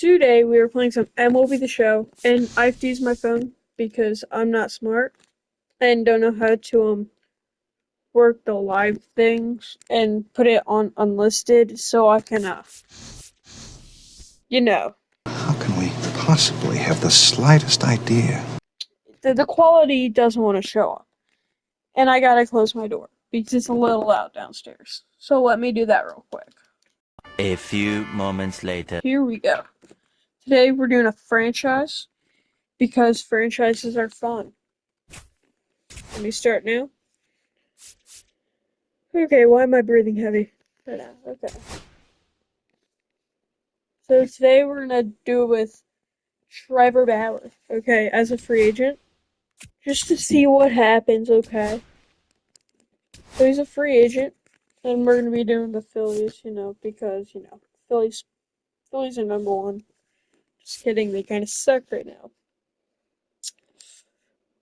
today we were playing some MLB The Show, and I have to use my phone because I'm not smart and don't know how to work the live things and put it on unlisted so I can you know, How can we possibly have the slightest idea? the quality doesn't want to show up, and I gotta close my door because it's a little loud downstairs. So let me do that real quick. A few moments later. Here we go. Today we're doing a franchise because franchises are fun. Let me start now. Okay, why am I breathing heavy right now? Okay. So today we're gonna do it with Trevor Bauer, okay, as a free agent, just to see what happens, okay? So he's a free agent, and we're gonna be doing the Phillies, because Phillies are number one. Just kidding, they kind of suck right now.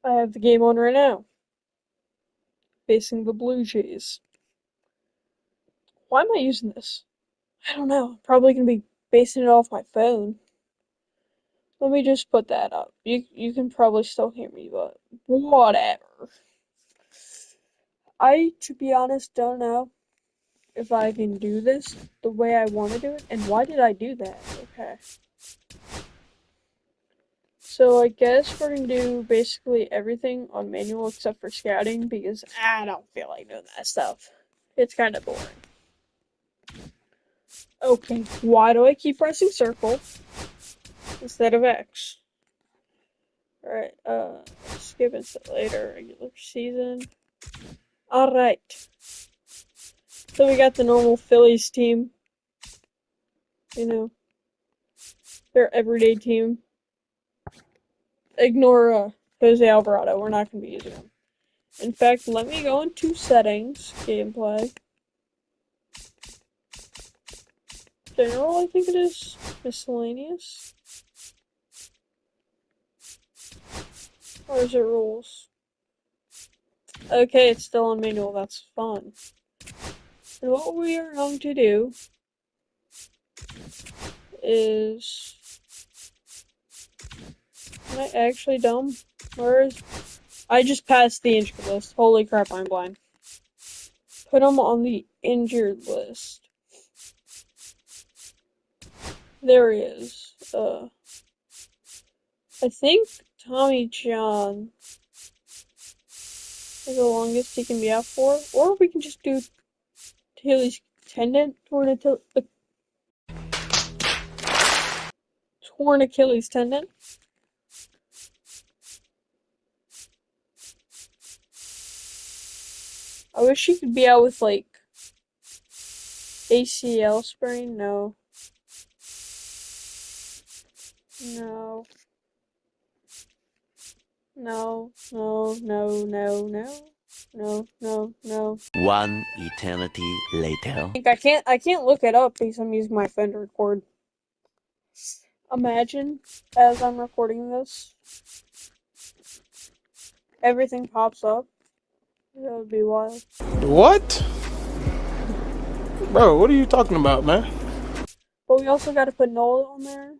I have the game on right now, facing the Blue Jays. Why am I using this? I don't know. Probably gonna be basing it off my phone. Let me just put that up. You can probably still hear me, but whatever. To be honest, don't know if I can do this the way I want to do it, and why did I do that? Okay. So I guess we're gonna do basically everything on manual except for scouting because I don't feel like doing that stuff. It's kind of boring. Okay, why do I keep pressing circle instead of X? Alright, skip into later regular season. Alright. So we got the normal Phillies team. Their everyday team. Ignore Jose Alvarado. We're not going to be using him. In fact, let me go into settings, gameplay. General, I think it is. Miscellaneous. Or is it rules? Okay, it's still on manual. That's fun. And what we are going to do is... Am I actually dumb? Where is... I just passed the injured list. Holy crap, I'm blind. Put him on the injured list. There he is. I think Tommy John is the longest he can be out for. Or we can just do Achilles tendon, torn Achilles tendon. I wish he could be out with like ACL sprain. No. No. No. No. No. No. No. No. No. No. One eternity later. I can't look it up because I'm using my phone to record. Imagine as I'm recording this, everything pops up. That would be wild. What? Bro, what are you talking about, man? But we also got to put Nola on there,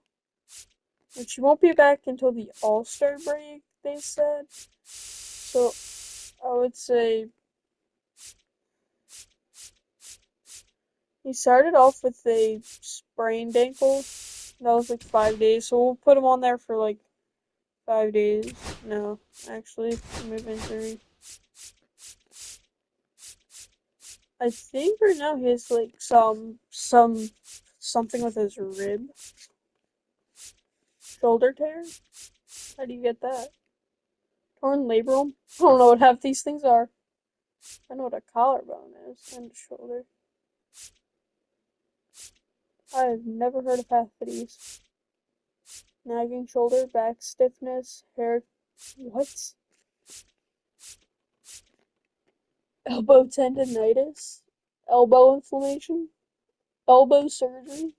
which she won't be back until the All-Star break, they said. So I would say he started off with a sprained ankle. That was like 5 days, so we'll put him on there for like 5 days. No, actually, move injury. I think right now he has like something with his rib. Shoulder tear? How do you get that? Torn labrum? I don't know what half these things are. I know what a collarbone is and a shoulder. I have never heard of half of these. Nagging shoulder, back stiffness, hair. What? Elbow tendonitis? Elbow inflammation? Elbow surgery?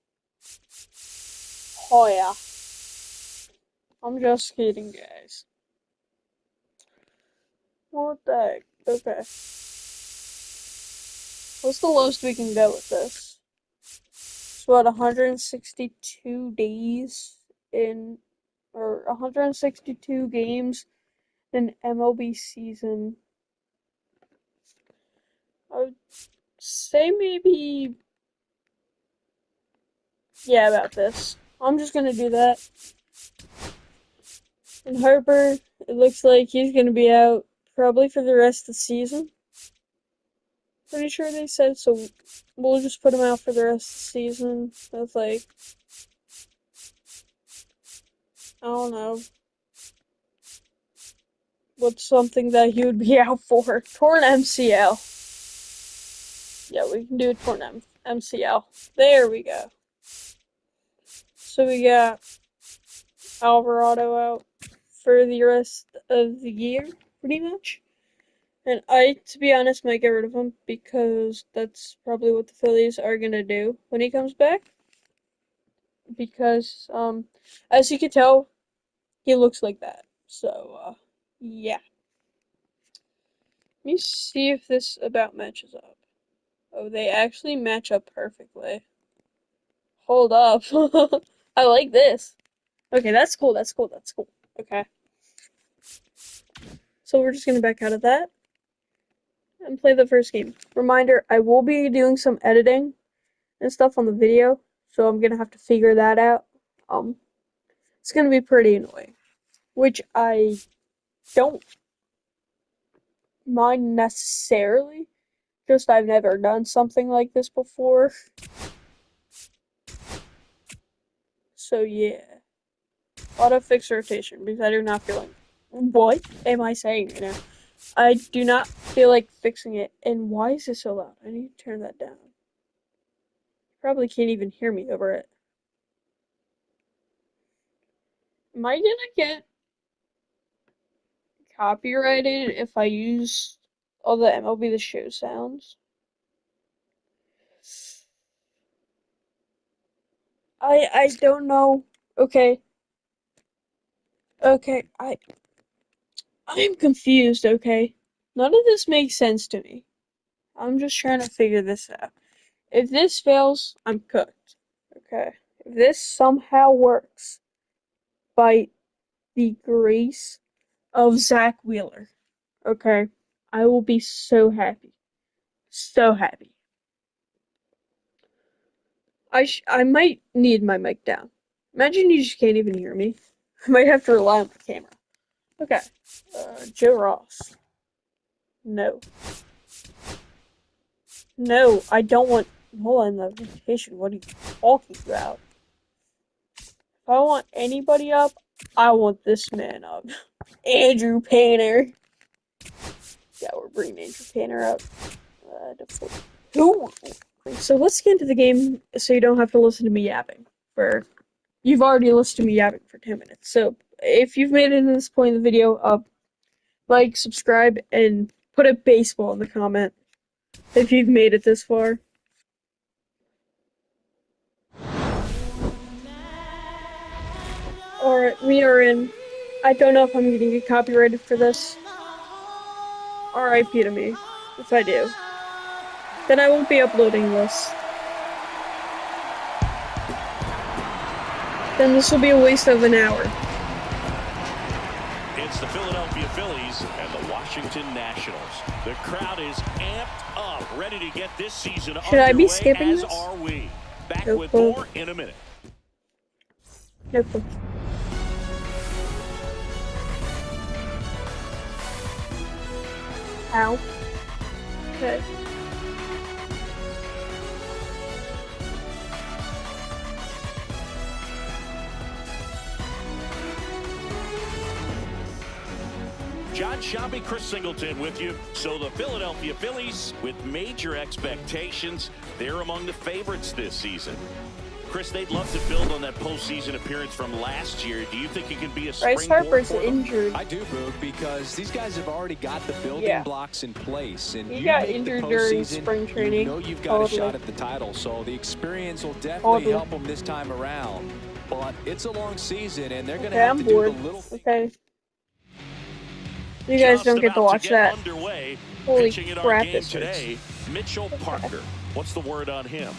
Oh yeah. I'm just kidding, guys. What the heck? Okay. What's the lowest we can go with this? what, 162 days or 162 games in MLB season. I would say maybe, yeah, about this. I'm just gonna do that. And Harper, it looks like he's gonna be out probably for the rest of the season. Pretty sure they said, so we'll just put him out for the rest of the season. That's like, I don't know. What's something that he would be out for? Torn MCL. Yeah, we can do a torn MCL. There we go. So we got Alvarado out for the rest of the year, pretty much. And to be honest, might get rid of him because that's probably what the Phillies are gonna do when he comes back. Because, as you can tell, he looks like that. So, yeah. Let me see if this about matches up. Oh, they actually match up perfectly. Hold up. I like this. Okay, that's cool, that's cool, that's cool. Okay. So we're just gonna back out of that and play the first game. Reminder, I will be doing some editing and stuff on the video, so I'm gonna have to figure that out. It's gonna be pretty annoying, which I don't mind necessarily. Just I've never done something like this before. So yeah. Auto fix rotation because I do not feel like. What am I saying right now? I do not feel like fixing it. And why is it so loud? I need to turn that down. Probably can't even hear me over it. Am I gonna get copyrighted if I use all the MLB The Show sounds? I don't know. Okay. Okay, I'm confused, okay? None of this makes sense to me. I'm just trying to figure this out. If this fails, I'm cooked. Okay. If this somehow works by the grace of Zach Wheeler, okay, I will be so happy. So happy. I might need my mic down. Imagine you just can't even hear me. I might have to rely on the camera. Okay. Joe Ross. No. No, I don't want. Hold on, the vacation. What are you talking about? If I want anybody up, I want this man up. Andrew Painter. Yeah, we're bringing Andrew Painter up. Who? So let's get into the game so you don't have to listen to me yapping for. You've already listened to me yapping for 10 minutes. So if you've made it to this point in the video, like, subscribe, and put a baseball in the comment if you've made it this far. Alright, we are in. I don't know if I'm gonna get copyrighted for this. RIP to me, if I do. Then I won't be uploading this. Then this will be a waste of an hour. It's the Philadelphia Phillies and the Washington Nationals. The crowd is amped up, ready to get this season Should I be underway, skipping as this? are we. Back No with clue. more in a minute. No clue. Ow. Okay. John Shelby, Chris Singleton with you. So the Philadelphia Phillies, with major expectations, they're among the favorites this season. Chris, they'd love to build on that postseason appearance from last year. Do you think it can be a Bryce springboard Harper's for them? injured. I do, Boog, because these guys have already got the building blocks in place. And He you got make the injured during postseason, spring training. you know you've got Totally. a shot at the title. So the experience will definitely help them this time around. But it's a long season, and they're going to Okay, have I'm to bored. do the little Okay. You guys Just don't get to about watch get that. Underway. Holy Pitching in our crap, game this hurts. today, Mitchell Parker. What's the word on him?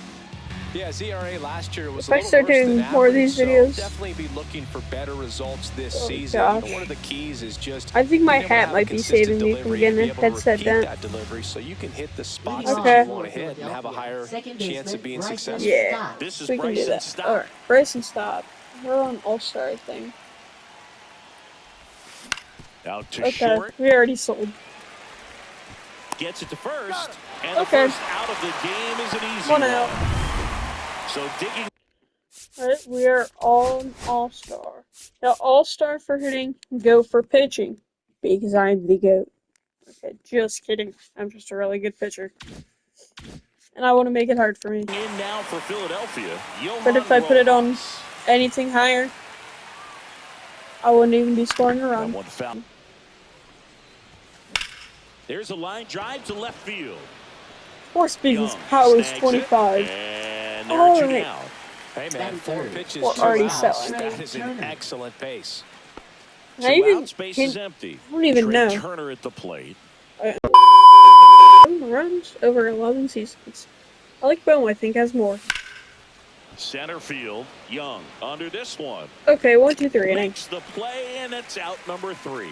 Yeah, his ERA last year was If a I little start worse doing than more of average, these so videos, definitely be looking for better results this oh season. gosh, One of the keys is just I think my being able to hat have a might be consistent saving me from delivery and getting be a able to headset repeat dent. that delivery so you can hit the spots Okay. that you want to hit and have a higher chance of being successful. Yeah, This is we can do Bryson that. Stott. Alright, Bryson Stott. We're on All-Star thing. Out to Okay, short. we already sold. Gets it to first. And the Okay. first out of the game is an easy One one. out. So digging. Alright, we are on All-Star. Now, All-Star for hitting, go for pitching. Because I'm the GOAT. Okay, just kidding. I'm just a really good pitcher. And I want to make it hard for me. In now for Philadelphia. But if I put it on anything higher, I wouldn't even be scoring a run. One foul. There's a line drive to left field. Force Speed's Young power is snags 25. it, and there are two Alright. down. Hey man, 4 pitches, We're 2 already outs. selling. That is an excellent pace. I Two even out, space is empty. I don't even Trey know. Turner at the plate. Runs over 11 seasons. I like Boom, I think, has more. Center field, Young under this one. Okay, 1, 2, 3 inning. Makes the play, and it's out number 3.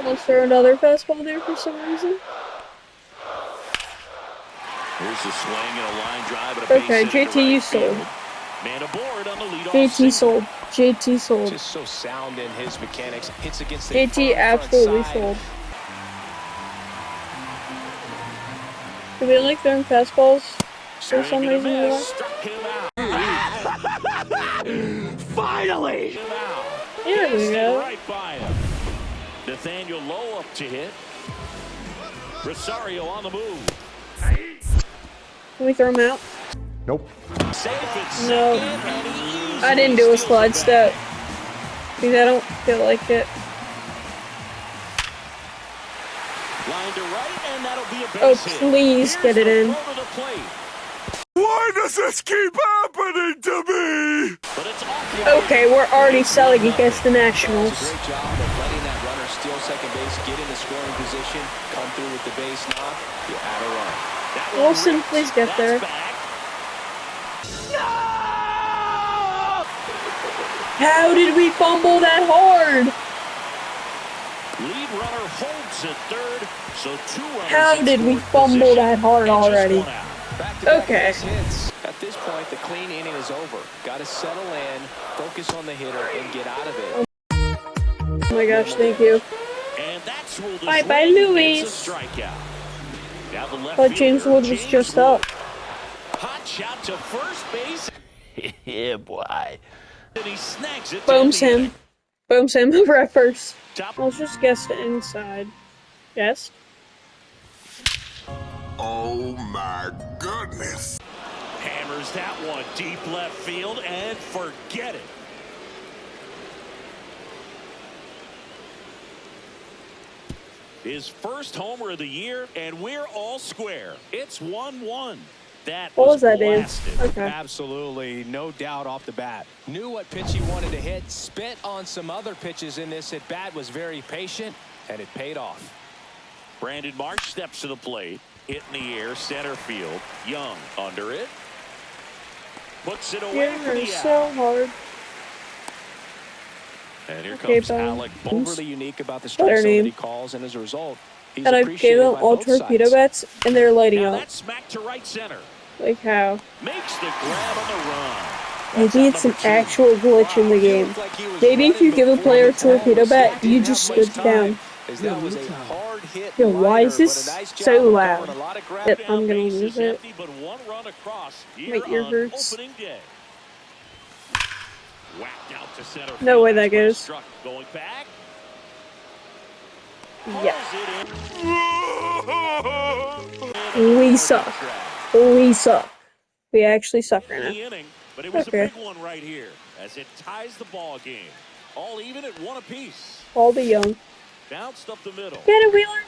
Let's throw another fastball there for some reason. Here's the swing and a line drive and a base Okay, hit into JT, you right sold. field. Man aboard on the leadoff JT single. sold. JT sold. Just so sound in his mechanics. Hits against the JT absolutely sold. Do we like throwing fastballs for some Swing and a reason? miss. Struck him out. Finally! There we Guessed it go. right by him. Nathaniel Lowe up to hit. Rosario on the move. Can we throw him out? Nope. Safe at No. second, and he easily I didn't do a steals slide it step. back. Because I don't feel like it. Line to right, and that'll be a base Oh, hit. please Here's get it the in. throw to the plate. Why does this keep happening to me? But it's off. Okay, we're already selling against the Nationals. Does a great job of letting that runner steal second base, get in the scoring position, come through with the base knock, you add a run. That one Wilson, ripped. please get That's there. back. How did we fumble that hard? Lead runner holds at third, so 2 runners How in did we scoring fumble position, that hard and just already? 1 out. Back-to-back Okay. base hits. At this point, the clean inning is over. Got to settle in, focus on the hitter, and get out of it. Oh my gosh, thank you. And that's ruled as Bye-bye, late. Louise. It's a strikeout. Now the left But James fielder, Wood was James just Wood. up. Hot shot to first base, Yeah, boy. and he snags it. to Booms end the him. inning. Booms him over at first. Top. Let's just guess the inside. Yes? Oh my goodness. Hammers that one deep left field and forget it. His first homer of the year, and we're all square. It's 1-1. That What was that, Dave? blasted. Okay. Absolutely, no doubt off the bat. Knew what pitch he wanted to hit, spit on some other pitches in this at bat, was very patient, and it paid off. Brandon Marsh steps to the plate. Hit in the air, center field. Young under it. Puts it away for You're the out. so hard. And here Okay, comes Bones. Alec Overly unique about the Better strike zone that name. he calls, and as a result, he's And I gave appreciated them by all both torpedo sides. bats, and they're lighting Now up. that's smack to right center. Like how? Makes the grab on the run. Maybe it's an actual glitch in the He game. looked like he was Maybe if you running give a before player a the ball torpedo was bat, hit. you Didn't just have much stood down. time, as that was a hard hit Yo, why is liner, this but a nice job so of loud? covering a lot of ground. That I'm gonna Base lose is it. empty, but 1 run across here My ear on hurts. opening day. Whacked out to center No field. way that That's well goes. struck. Going back. Yeah. Pulls it in. We suck. We suck. We actually suck right now. The inning, but it was Okay. a big one right here as it ties the ball game. All even at 1 apiece. All the young. Bounced up the middle. Get it, Wheeler!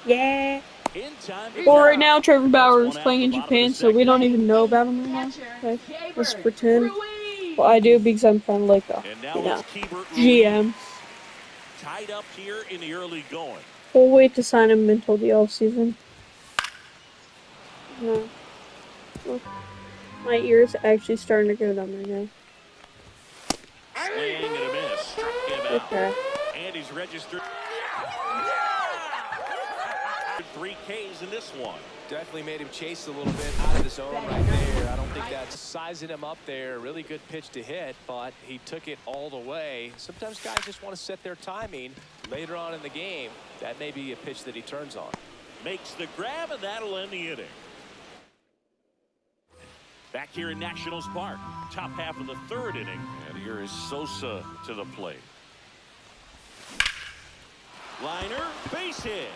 Yeah. In time to Well, go. right now, Trevor Bauer is That's one playing out in the bottom of Japan, the so we second. don't even know about him anymore. Okay. Let's pretend. Well, I do because I'm kind of like a, And now you know, it's Keibert GM. tied up here in the early going. We'll wait to sign him until the offseason. No. Look, my ears actually starting to go numb right now. Swing and a miss. Struck him out. Okay. And he's registered 3 Ks in this one. Definitely made him chase a little bit out of the zone right there. I don't think that's sizing him up there. Really good pitch to hit, but he took it all the way. Sometimes guys just want to set their timing later on in the game. That may be a pitch that he turns on. Makes the grab, and that'll end the inning. Back here in Nationals Park, top half of the 3rd inning, and here is Sosa to the plate. Liner, base hit.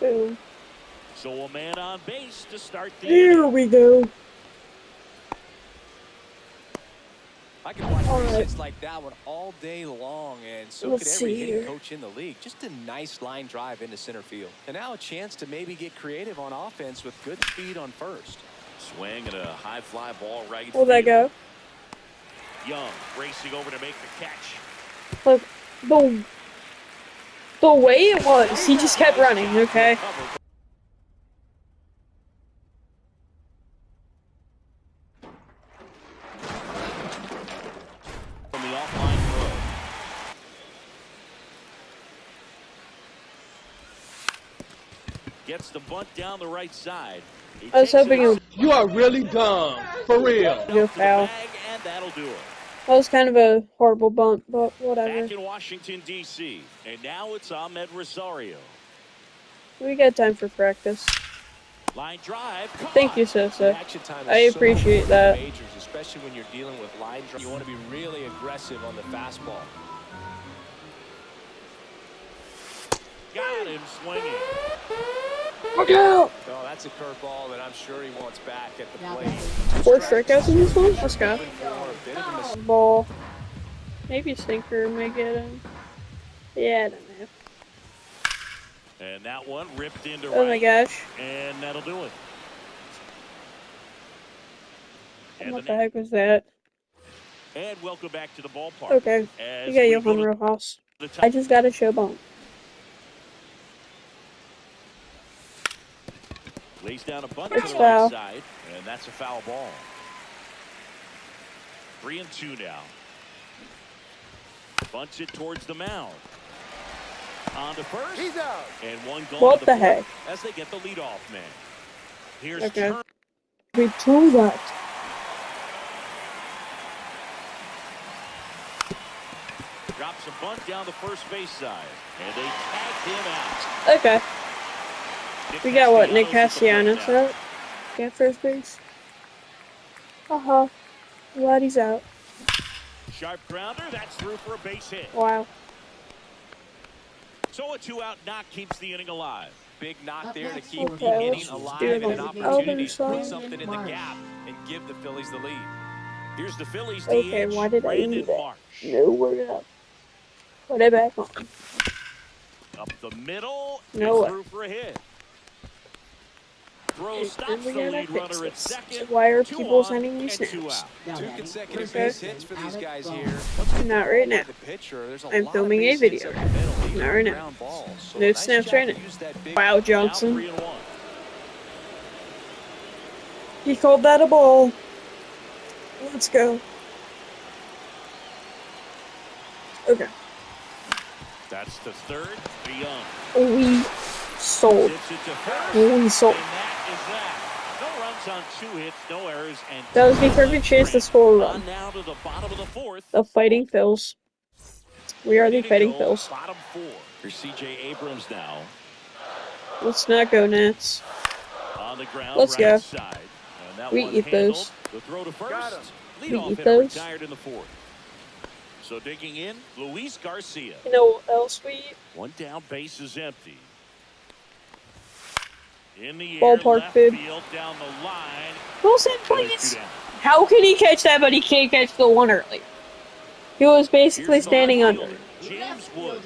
Boom. So a man on base to start the Here inning. we go. I could watch All base right. hits like that one all day long, and so Let's could every see hitting here. coach in the league. Just a nice line drive into center field. And now a chance to maybe get creative on offense with good speed on first. Swing and a high fly ball right Will that field. go? Young racing over to make the catch. Look, the way it was, he just kept running, okay? From the offline throw. Gets the bunt down the right side. He I was takes hoping it would You are really dumb. For real. go to the foul. bag, and that'll do it. That was kind of a horrible bump, but whatever. Back in Washington, D.C., and now it's Ahmed Rosario. We got time for practice. Line drive. Thank you, The Sosa. action time is I so appreciate important in that. the majors, especially when you're dealing with line drive. You want to be really aggressive on the fastball. Got him swinging. Look out! Oh, that's a curveball that I'm sure he wants back at the plate. 4 strikeouts in this one? Let's go. Looking for a bit of a mistake. Ball. Maybe a stinker may get him. Yeah, I don't know. And that one ripped into Oh my right. gosh. And that'll do it. And, What the heck was that? and welcome back to the ballpark. Okay. As We got we Johan go to Rojas. the top. I just got a show bump. Lays down a bunt It's to the foul. right side, and that's a foul ball. 3-2 now. Bunts it towards the mound. On to first. He's out. And one going What to the fourth heck? as they get the leadoff man. Here's Okay. Turner. We threw that. Drops a bunt down the first base side, and they tagged him out. Okay. Nick We got what? Nick Castellanos at the plate Castellanos out? Got first base? Uh-huh. Glad he's out. now. Sharp grounder, that's through for a base hit. Wow. So a 2-out knock keeps the inning alive. Big knock there to keep the Okay, inning let's alive do and an the opportunity to Alvin put side. something in the gap and give the Phillies the lead. Here's the Phillies Okay, DH, why did I Brandon do that? Marsh. No, we're up. Put it back on. Up the middle, No and way. through for a hit. Throw And stops we the gotta lead fix runner at this. second. Why are 2 people on sending me and 2 snaps? out. Two consecutive Okay. base hits for these guys here. Not right now. The pitcher, there's a I'm lot of filming a base hits video. up the middle, even Not right now. ground balls. So No nice snaps job right to now. use that big Wow, Now Johnson. 3-1. He called that a ball. Let's go. Okay. That's the third. Young We sold. hits it to first. We sold. And that is that. No runs on 2 hits, no errors, and That was the 2 perfect left chance to straight. score a On run. now to the bottom of the 4th. The Fighting Phils. We are the Ready to Fighting go, Phils. Bottom 4. Here's C.J. Abrams now Let's not go, Nats. on the ground, Let's right go. side. And that We one eat handled. those. The throw to Got first. him. We Leadoff eat hitter those. retired in the 4th. So digging in, Luis Garcia. You know what else we eat? One down, base is empty. In the air, Ballpark left food. field, down the line. Wilson, Phillies please. 2 down. How can he catch that, but he can't catch the one early? He was basically Here's the standing left under. fielder, James Wood.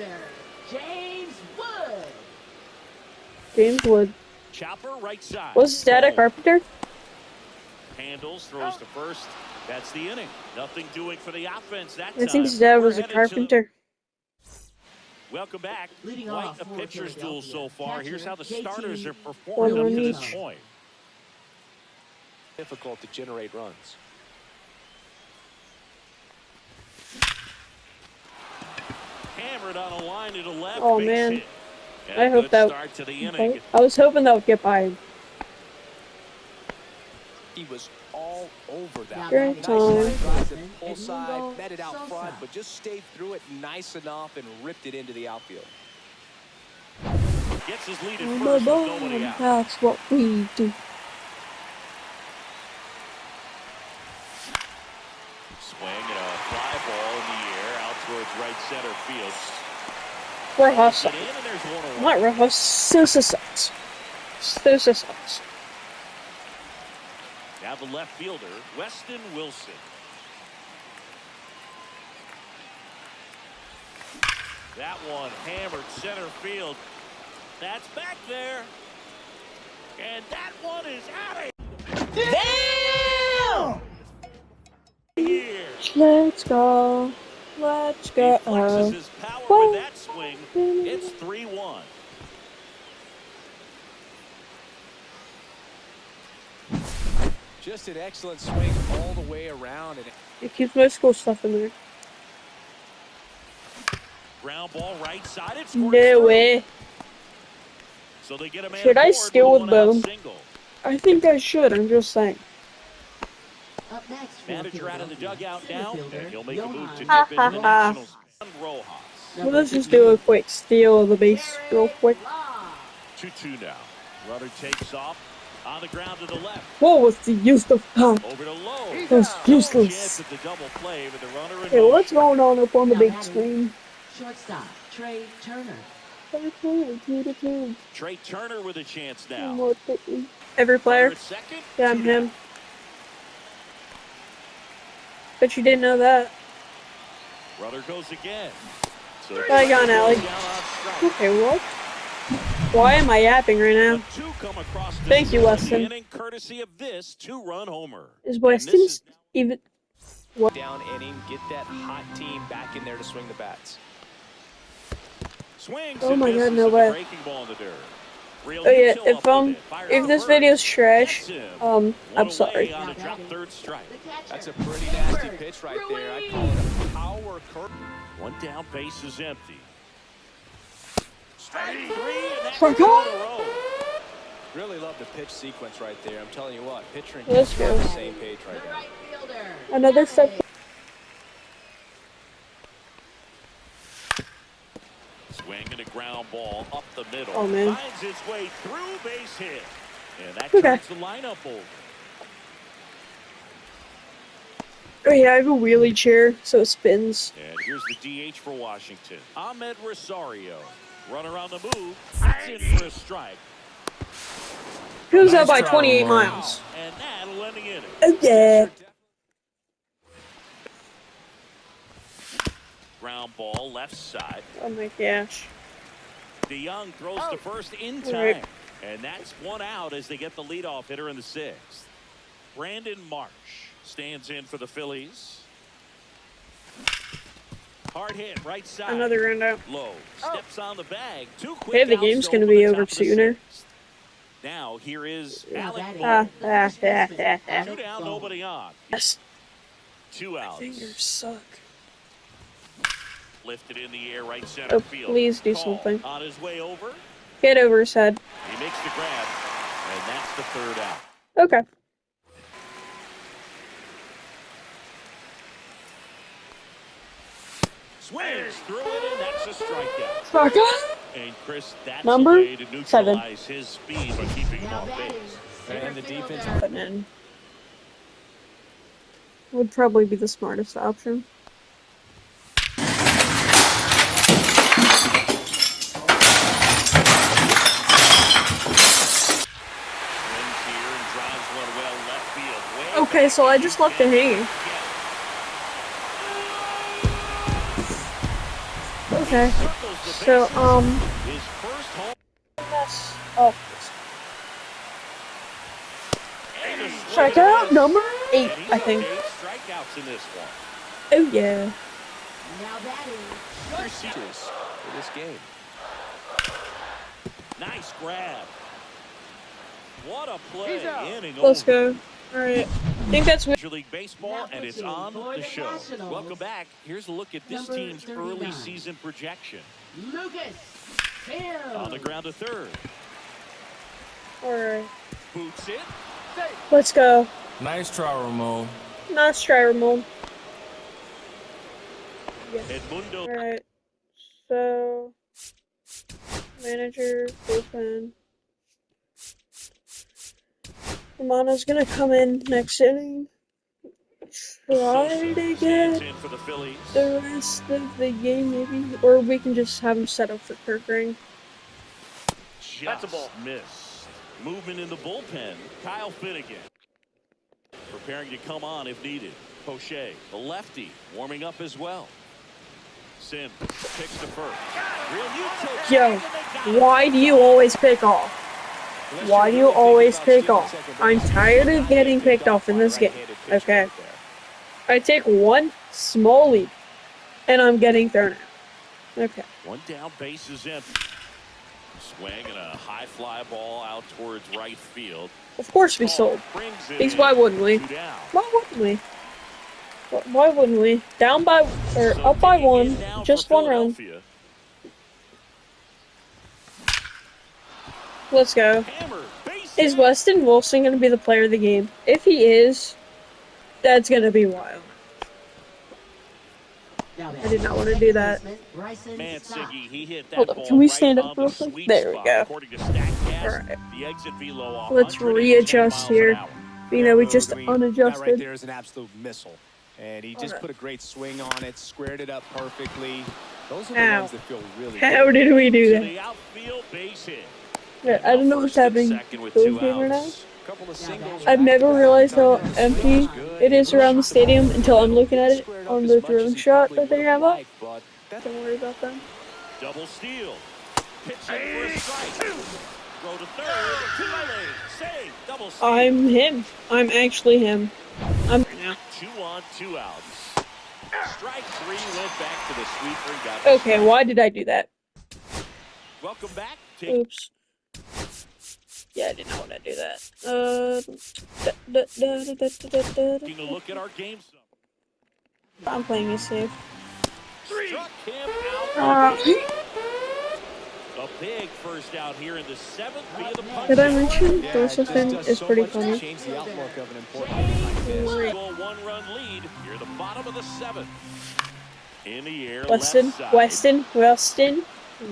James Wood. James Wood. Chopper right side. Was his dad a carpenter? Handles, throws to first. That's the inning. Nothing doing for the offense that I time. think his dad We're was a headed to carpenter. Welcome back. Leading Quite off a for pitcher's duel so Philadelphia, far. Here's how the catcher, starters JT. are performing up One to on this each. point. Difficult to generate runs. Hammered on a line to the left. Oh, base man. hit. And I a hope good that. start to the inning. I was hoping that would get by him. He was all over that. Great Nice time. line drive to the pull Edmundo side, met it out Sosa. front, but just stayed through it nice enough and ripped it into the outfield. Gets his lead at I'm a first with bum, nobody out. that's what we do. Swing and a fly ball in the air out towards right center field. Rojas Get sucks. in and there's one away. Not Rojas, Sosa sucks. Sosa sucks. Now the left fielder, Weston Wilson. That one hammered center field. That's back there. And that one is out of here. Let's go. Let's He go. flexes his power Whoa. with that swing. It's 3-1. Just an excellent swing all the way around. And It keeps my school stuff in there. Ground ball right side. It's No way. So they get a man Should I aboard steal with with a one-out boom? single. I think I should, I'm just saying. Up next for Manager out of the dugout now, Philadelphia, and he'll make a move to Johan dip into the Ha. Nationals. Rojas. Well, let's just do a quick steal of the base real quick. 2-2 now. Runner takes off on the ground to the left. What was the use of time? Over to low. It was Chance useless. at the double play with the runner in Okay, what's motion. going on up on the big screen? Shortstop, Trey Turner. Trey Turner with a chance now. Every Runner player? at second. Yeah, I'm 2 him. down. Bet you didn't know that. Runner goes again. So Bygone alley. down on strike. Okay, what? Why am I yapping right now? A two come across to Thank you, the Weston. inning, courtesy of this two-run homer. Is And Weston this is even... down inning, get that hot team back in there to swing the bats. swings Oh and my God, misses no with the way. breaking ball in the dirt. Real Oh yeah, util up with it. Fires if to this first. video's trash, Gets him. I'm One sorry. away on a drop third strike. The catcher. That's a pretty nasty pitch right there. I call it a power curve. One down, base is empty. Strike three, and that's Strike two in a one. row. Really love the pitch sequence right there. I'm telling you what, pitcher and Let's catcher on go. the same page right The now. right fielder. Another step. Swinging a ground ball up the middle. Oh, man. Finds its way through, base hit. And that Okay. turns the lineup over. Oh yeah, I have a wheelie chair, so it spins. And here's the DH for Washington. Ahmed Rosario. Runner on the move. That's in for a strike. Goes out by 28 miles. And that'll end the inning. Oh yeah. Ground ball left side. Oh my gosh. DeYoung throws to first in time. Right. And that's one out as they get the leadoff hitter in the sixth. Brandon Marsh stands in for the Phillies. Hard hit right side. Another round out. Low steps on the bag. Two quick Hey, the outs game's to gonna open be the over top of the sooner. sixth. Now here is Now Alec batting, Bolt. the first baseman, Ah. Two Alec down, Bolt. nobody on. Yes. Two outs. Fingers suck. Lifted in the air, right center Oh, field. please do Call something. on his way over. Get over his head. He makes the grab, and that's the third out. Okay. Swings through it, and that's a strikeout. Fuck. And Chris, that's Number a way to neutralize his speed by keeping him Now off batting, base. center And the defense fielder. Putting in. Would probably be the smartest option. Swings here and drives one well left field. Way Okay, so I just left it hanging. Okay. circles the So, bases. His first home. mess up. And a swing Strikeout and a number miss. 8, And he's I up think. to 8 strikeouts in this one. Oh yeah. Now batting, Receivers for this game. Nice grab. What a play. Inning Let's over. go. All right. I think that's Major League Baseball, and it's on the show. Welcome back. Here's a look at this Number team's 39. early season projection. Lucas Hill. On the ground to third. all right. Boots it. Let's go. Nice try, Ramon. Nice try, Ramon. Edmundo. All right. So, manager, bullpen. Romano's gonna come in next inning. Try to Stands get in for the Phillies. the rest of the game, maybe, or we can just have him set up for Kirkring. Just missed. Movement in the bullpen. Kyle Finnegan preparing to come on if needed. Poche, the lefty, warming up as well. Sims picks to first. Real utility. Yo, why do you always pick off? Why do you always pick off? I'm tired of getting picked off in this game. Okay. I take one small leap, and I'm getting thrown out. Okay. One down, base is empty. Swing and a high fly ball out towards right field. Of course we sold. Brings it Because in. why wouldn't we? 2 down. Why wouldn't we? Why wouldn't we? Down by, or So up by digging one, in now just for one run. Philadelphia. Let's go. Hammer, base Is hit. Weston Wilson going to be the player of the game? If he is, that's going to be wild. I did not want to do that. Man, Siggy, he hit that Hold up, ball can we right stand up on the real quick? sweet There we spot, go. according to StatCast. Alright. The exit velo Let's 110 readjust miles an here. hour. You know, we just That right unadjusted. there is an absolute missile. And he just Alright. put a great swing on it, squared it up perfectly. Those are the Ow. ones that feel really How good. did we do To that? the outfield base hit. Yeah, I don't know what's First and happening second with those 2 game right now. outs. Couple of singles I've never back-to-back. realized how Time to empty swing is good. it is around the stadium until I'm looking at it Squared up on as the much as drone he shot probably that they would've have up. liked, but that- Don't worry about them. Double steal. Pitching for a strike. Throw to third. Too late. Save. Double steal. I'm him. I'm actually him. I'm now. 2 on, 2 outs. Strike 3 went back to the sweeper and got the Okay, strike. why did I do that? Welcome back. Take Oops. Yeah, I did not want to do that. taking a look at our game. I'm playing it safe. Struck him out. Uh, A big first out here in the 7th via the punch. Did I mention Yeah, Dorsey it just thing does is so pretty much to funny? change the outlook of an important game like this. A 1-run lead here at the bottom of the 7th. In the air, Weston, left side.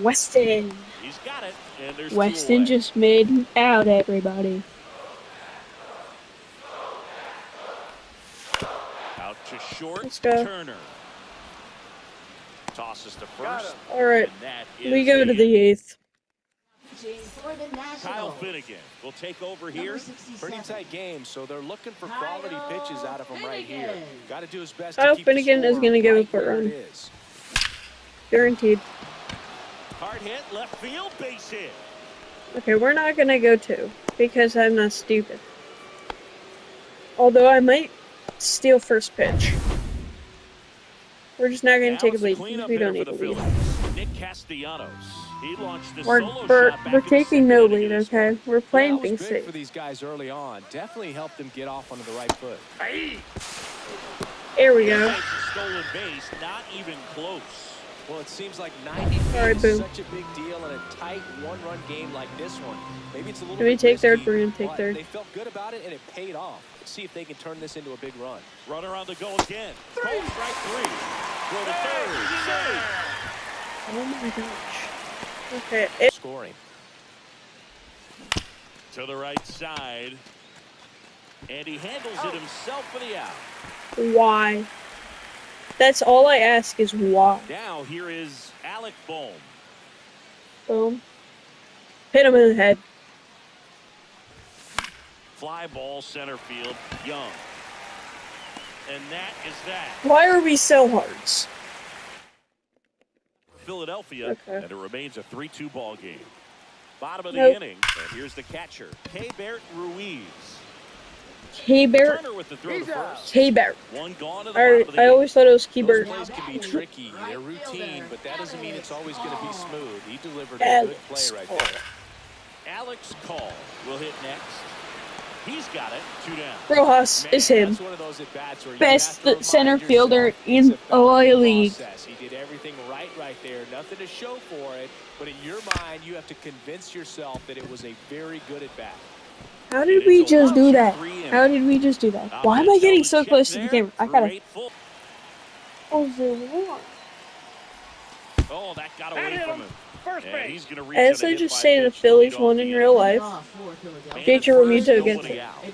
Weston. He's got it, and there's 2 Weston away. just made out everybody. Out to short. Let's go. Turner tosses to first. All right, And that is we go to in. the 8th. For the Kyle Nationals. Finnegan will take over Number here. 67. Pretty tight game, so they're looking for quality Kyle pitches out of him right here. Finnegan. Got to do his best Kyle to keep the Finnegan is score gonna give right up a where run. it is. Guaranteed. Hard hit, left field, base hit. Okay, we're not gonna go 2 because I'm not stupid. Although I might steal first pitch. We're just not gonna Now take a it's the lead cleanup because we don't hitter need for a the lead. Phillies, Nick Castellanos. He launched the We're solo we're, shot back we're in the taking no second inning lead, of this okay? We're Yeah, playing that was things big safe. for these guys early on. Definitely helped them get off onto the right foot. There we He go. makes a stolen base, not even close. Well, it seems like 90 feet Alright, is boom. such a big deal in a tight one-run game like this one. Maybe it's a little Can we bit take third? risky, We're gonna take but third. They felt good about it, and it paid off. Let's see if they can turn this into a big run. Runner on the go again. Cold strike 3. Throw to third. Save. Oh my gosh. Okay, Scoring. To the right side. And he handles it himself for the out. why? That's all I ask is why. Now here is Alec Bohm. Boom. Hit him in the head. Fly ball center field. Young. And that is that. Why are we so hards? Philadelphia. Okay. And it remains a 3-2 ball game. Bottom of the Nope. inning. And here's the catcher. Keibert Ruiz. K-Bear. Turner with the throw to first. K-Bear. One gone to the bottom of the I eighth. always thought it was Those K-Bear. plays can be tricky. They're routine, but that doesn't mean it's always going to be smooth. He delivered a good play Alex right Call. there. Alex Call will hit next. He's got it. 2 down. Rojas is him. That's one of those at-bats where you Best have to remind center fielder yourself in it's about Illinois the League. process. He did everything right there. Nothing to show for it, but in your mind, you have to convince yourself that it was a very good at-bat. How did we just do that? How did we just do that? Why am I getting so close to the camera? I gotta. Oh, Oh, that got away from him. And he's gonna reach as out I and hit just by say, the pitch to Phillies lead won off in the real inning. life. Off for Philadelphia. Man JJ at first, Romito gets nobody it. out.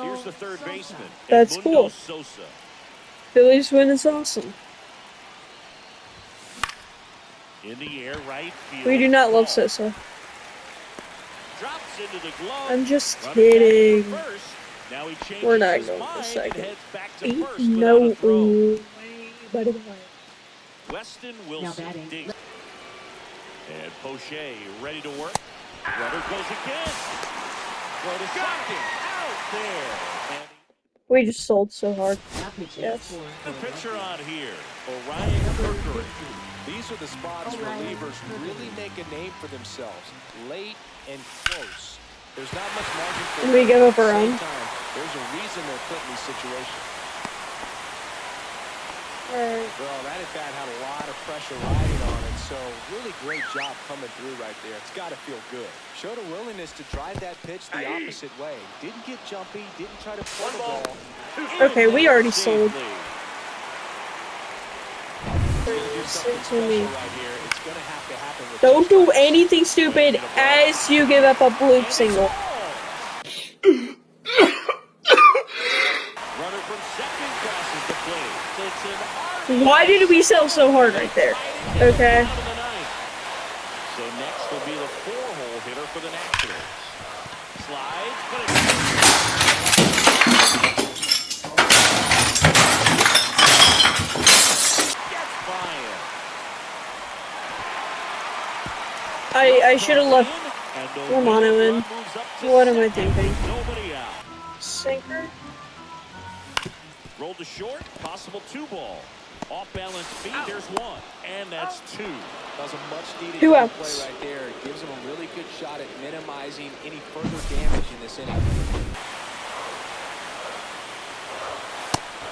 Here's the third baseman. That's Edmundo cool. Sosa. Phillies win is awesome. In the air, right field. We do not love Ball. Sosa. Drops into the glove. I'm just Runner kidding. back for first. Now he changes We're not his going for mind and second. heads back to Ain't first without no a throw. way, buddy. Weston Now Wilson batting. digs. And Poche ready to work. Runner goes again. Throw to second. Out there. And We just sold so hard. Now pitching Yes. for the pitcher Philadelphia. on here. Orion Mercury. These are the spots All right. relievers really make a name for themselves. Late and close. There's not much margin for And we give up our At the same own. time, there's a reason they're put in these situations. Alright. Well, that at bat had a lot of pressure riding on it, so really great job coming through right there. It's got to feel good. Showed a willingness to drive that pitch the opposite way. Didn't get jumpy, didn't try to pull the ball. Okay, we already sold. Safely. To do something To me. special right here, it's going to have to happen with Don't just do runs. anything stupid as you give up a bloop single. Runner from second crosses the plate. It's an Why did we sell so hard right there? Okay. out of the ninth. So next will be the 4-hole hitter for the Nationals. Slides, but gets by him. I should have left And the Romano winning in. run moves up to What am I second. thinking? Nobody out. Sinker. Rolled to short, possible 2-ball. Off balance feet, there's 1, and that's 2. That was a much-needed 2 play outs. right there. It gives them a really good shot at minimizing any further damage in this inning.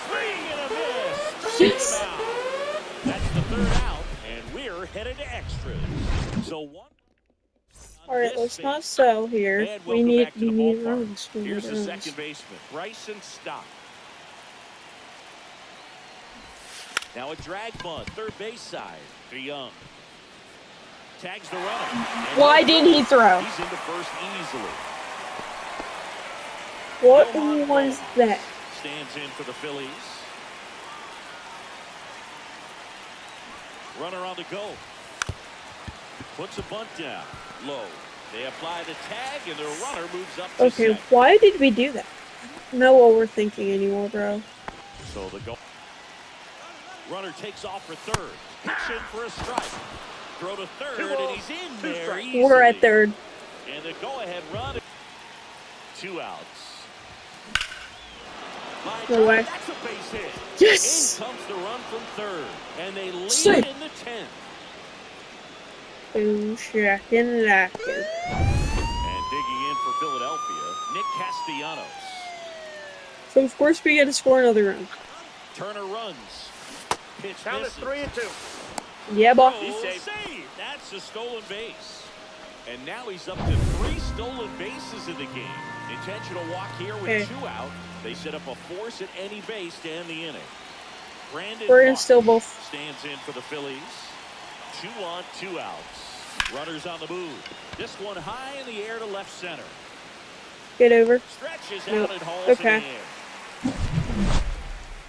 Swing and a miss. Yes. Take him out. That's the 3rd out, and we're headed to extras. So 1. Alright, let's not sell here. And We welcome need back to the ballpark. runs. We Here's need the runs. second baseman, Bryson Stock. Now a drag bunt, third base side to Young. Tags the runner. And Why he'll didn't he throw? He's into first easily. What Gilmont was that? stands in for the Phillies. Runner on the go. Puts a bunt down. Low. They apply the tag, and their runner moves up to Okay, second. why did we do that? I don't know what we're thinking anymore, bro. So the go. Runner takes off for third. Pitch in for a strike. Throw to third, and he's in there easily. We're at third. And the go-ahead run. 2 outs. Line No drive, way. that's a base hit. Yes! In comes the run from third, and they lead Sick. in the 10th. Boom, shackin' lackin'. And digging in for Philadelphia, Nick Castellanos. So of course we gotta score another run. Turner runs. Pitch Down to misses. 3-2. Yeah, boy. Oh, save. That's a stolen base. And now he's up to 3 stolen bases in the game. Intentional walk here with Okay. 2 out. They set up a force at any base to end the inning. Brandon We're in Marsh still both. stands in for the Phillies. 2 on, 2 outs. Runners on the move. This one high in the air to left center. Get over. Stretches Nope. out and hauls Okay. in the air.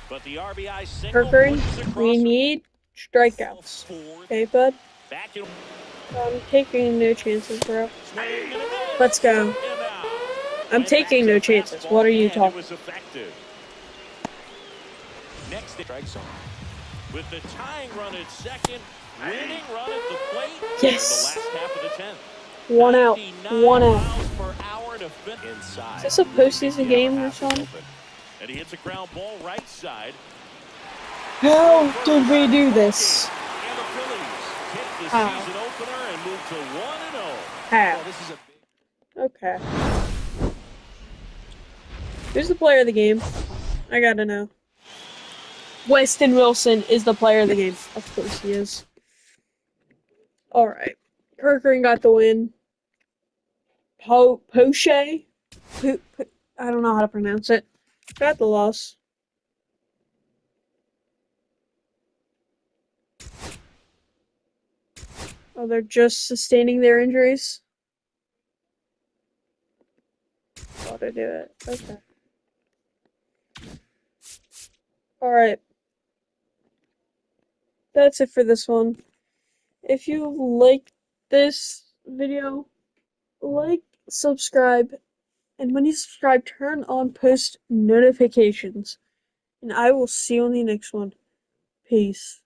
But the RBI single Herford, pushes across we need strikeouts. fourth. Okay, bud? Back in. I'm taking no chances, bro. Swing and a miss. Let's go. And out. I'm Went taking back to no the chances. fastball, What are you and talking? It was effective. Next Strike zone. with the tying run at second, winning run at the plate. Yes. In the last half of the 10th. 1 out. 99 1 out. miles per hour to to fit inside. Is this a postseason game or something? And he hits a ground ball right side. How did we do this? And the Phillies hit the How? season opener and move to 1-0. How? Well, this is a big Okay. Who's the player of the game? I gotta know. Weston Wilson is the player of the game. Of course he is. Alright. Kirkering got the win. Poche? I don't know how to pronounce it. Got the loss. Oh, they're just sustaining their injuries? Ought to do it. Okay. Alright. That's it for this one. If you like this video, like, subscribe, and when you subscribe, turn on post notifications. And I will see you on the next one. Peace.